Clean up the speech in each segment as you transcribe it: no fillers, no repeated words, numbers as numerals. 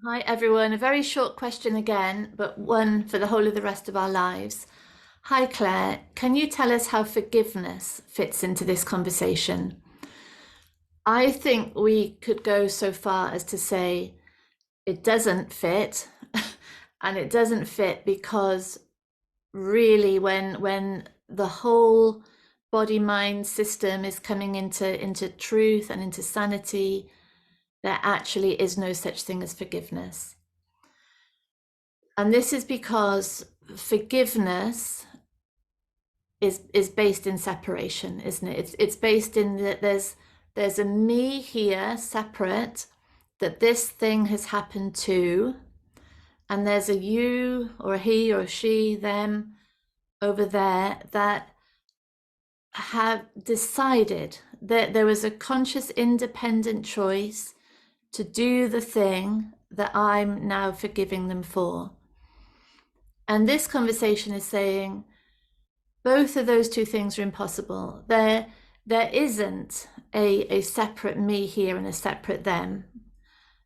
Hi, everyone. A very short question again, but one for the whole of the rest of our lives. Hi, Claire. Can you tell us how forgiveness fits into this conversation? I think we could go so far as to say it doesn't fit, and it doesn't fit because really, when the whole body mind system is coming into truth and into sanity, there actually is no such thing as forgiveness. And this is because forgiveness is based in separation, isn't it? It's based in that there's a me here separate that this thing has happened to, and there's a you or a he or a she, them over there that have decided that there was a conscious independent choice to do the thing that I'm now forgiving them for. And this conversation is saying both of those two things are impossible. There isn't a separate me here and a separate them.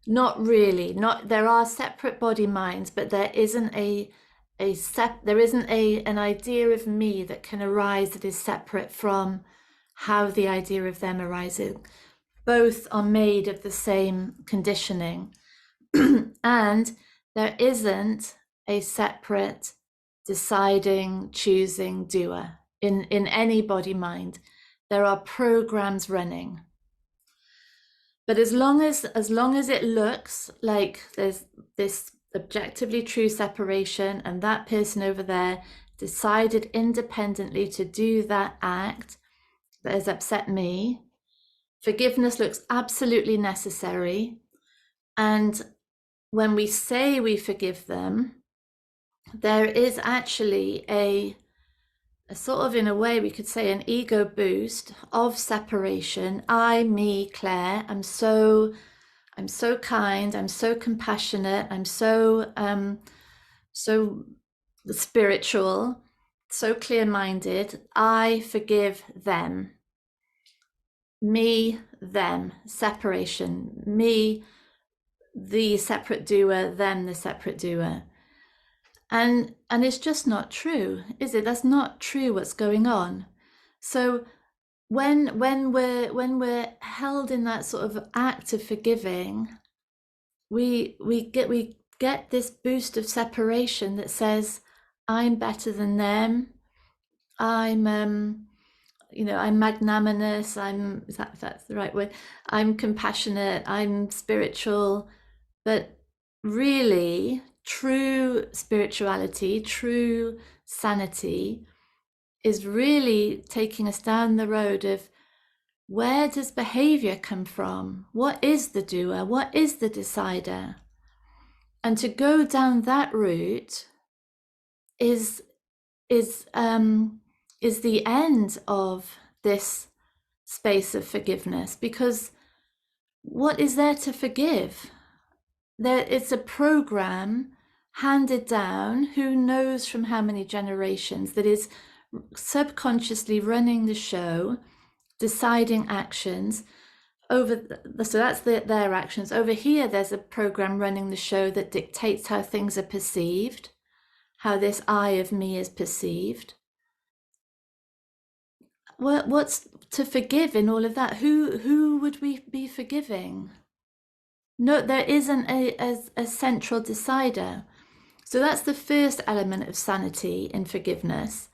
Not really. Not there are separate body minds, but there isn't there isn't an idea of me that can arise that is separate from how the idea of them arises. Both are made of the same conditioning. And there isn't a separate deciding, choosing doer in any body mind. There are programs running. But as long as it looks like there's this objectively true separation and that person over there decided independently to do that act that has upset me, forgiveness looks absolutely necessary. And when we say we forgive them, there is actually a sort of, in a way, we could say an ego boost of separation. I, me, Claire, I'm so kind, I'm so compassionate, I'm so spiritual, so clear-minded. I forgive them. Me, them, separation. Me, the separate doer, them, the separate doer. And it's just not true, is it? That's not true what's going on. So when we're held in that sort of act of forgiving, we get this boost of separation that says, I'm better than them. I'm I'm magnanimous, if that's the right word. I'm compassionate, I'm spiritual. But really, true spirituality, true sanity is really taking us down the road of, where does behavior come from? What is the doer? What is the decider? And to go down that route is is um, is the end of this space of forgiveness, because what is there to forgive? It's a program handed down, who knows from how many generations, that is subconsciously running the show, deciding actions over so that's their actions. Over here, there's a program running the show that dictates how things are perceived, how this I of me is perceived. What's to forgive in all of that? Who would we be forgiving? No, there isn't a central decider. So that's the first element of sanity in forgiveness.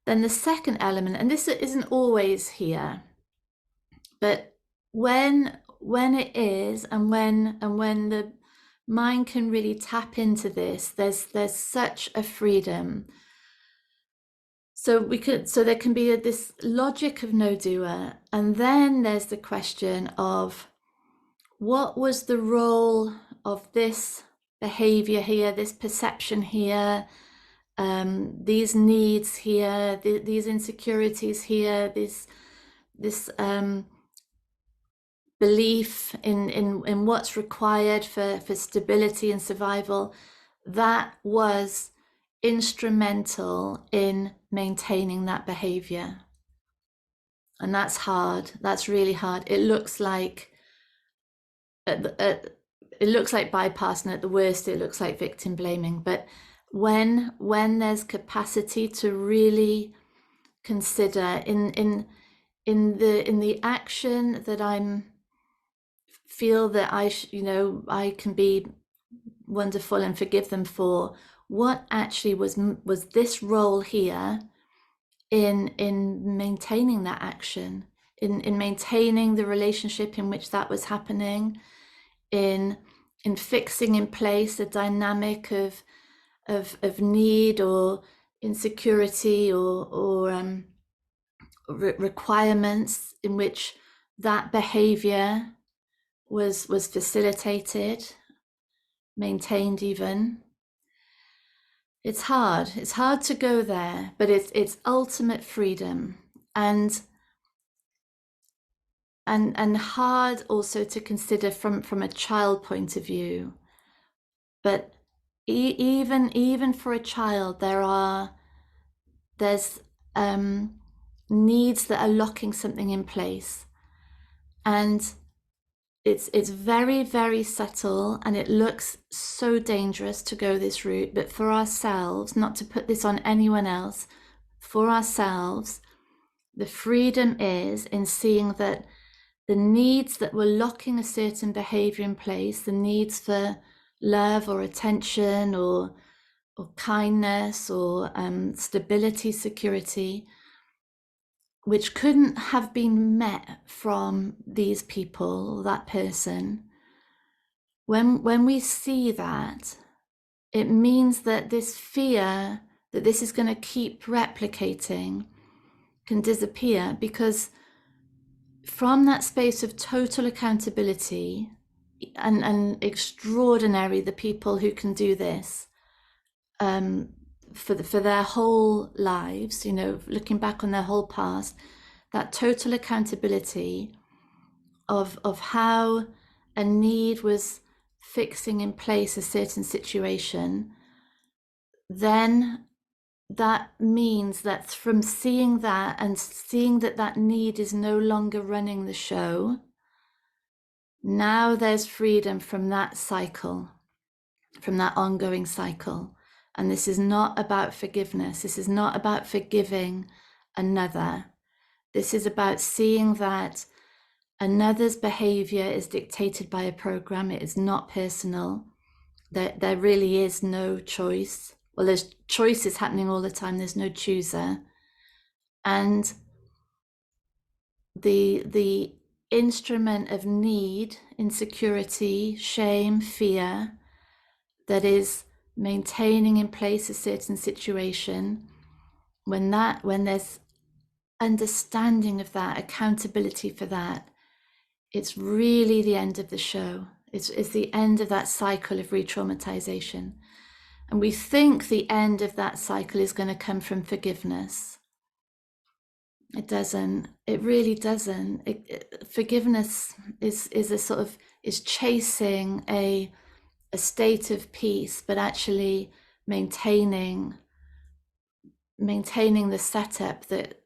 Then the second element, and this isn't always here, but when it is, and when the mind can really tap into this, there's such a freedom. So there can be this logic of no doer, and then there's the question of, what was the role of this behavior here, this perception here, these needs here, these insecurities here, this belief in what's required for stability and survival, that was instrumental in maintaining that behavior. And that's hard. That's really hard. It looks like it looks like bypassing. At the worst, it looks like victim blaming. But when there's capacity to really consider in the action that I'm feel that I can be wonderful and forgive them for, what actually was this role here in maintaining that action, in maintaining the relationship in which that was happening, in fixing in place a dynamic of need or insecurity or requirements in which that behavior was facilitated, maintained even. It's hard to go there, but it's ultimate freedom, and hard also to consider from a child point of view. But even for a child, there's needs that are locking something in place, and it's very, very subtle, and it looks so dangerous to go this route. But for ourselves, not to put this on anyone else, for ourselves, the freedom is in seeing that the needs that were locking a certain behavior in place, the needs for love or attention or kindness or stability, security, which couldn't have been met from these people, that person, when we see that, it means that this fear that this is going to keep replicating can disappear, because from that space of total accountability, and extraordinary the people who can do this for their whole lives, looking back on their whole past, that total accountability of how a need was fixing in place a certain situation, then that means that from seeing that and seeing that that need is no longer running the show, now there's freedom from that cycle, from that ongoing cycle. And this is not about forgiveness. This is not about forgiving another. This is about seeing that another's behavior is dictated by a program. It is not personal. There really is no choice. Well, there's choices happening all the time. There's no chooser. And the instrument of need, insecurity, shame, fear, that is maintaining in place a certain situation, when there's understanding of that, accountability for that, it's really the end of the show. It's the end of that cycle of re-traumatization. And we think the end of that cycle is going to come from forgiveness. It doesn't. It really doesn't. Forgiveness is a sort of, is chasing a state of peace, but actually maintaining the setup that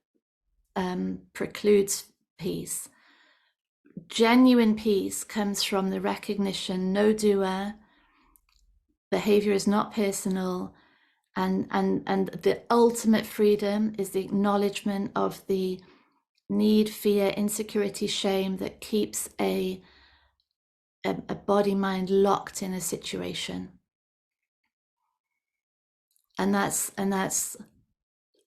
precludes peace. Genuine peace comes from the recognition, no doer, behavior is not personal, and the ultimate freedom is the acknowledgement of the need, fear, insecurity, shame that keeps a body mind locked in a situation. And that's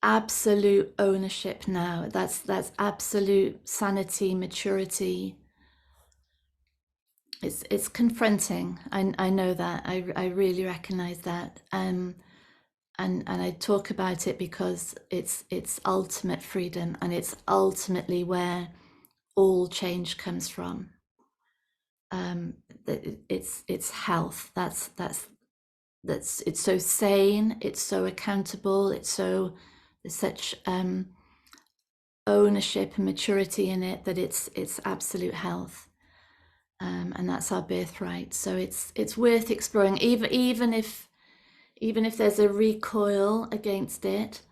absolute ownership now. That's absolute sanity, maturity. It's confronting. I know that. I really recognize that. And I talk about it because it's ultimate freedom, and it's ultimately where all change comes from. It's health. That's it's so sane. It's so accountable. There's such ownership and maturity in it that it's absolute health. And that's our birthright. So it's worth exploring, even if there's a recoil against it.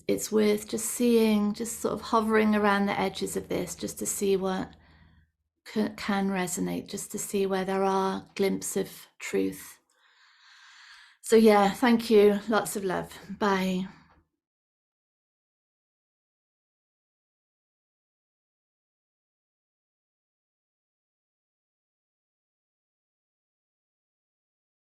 It's worth just seeing, just sort of hovering around the edges of this, just to see what can resonate, just to see where there are glimpses of truth. So yeah, thank you. Lots of love. Bye.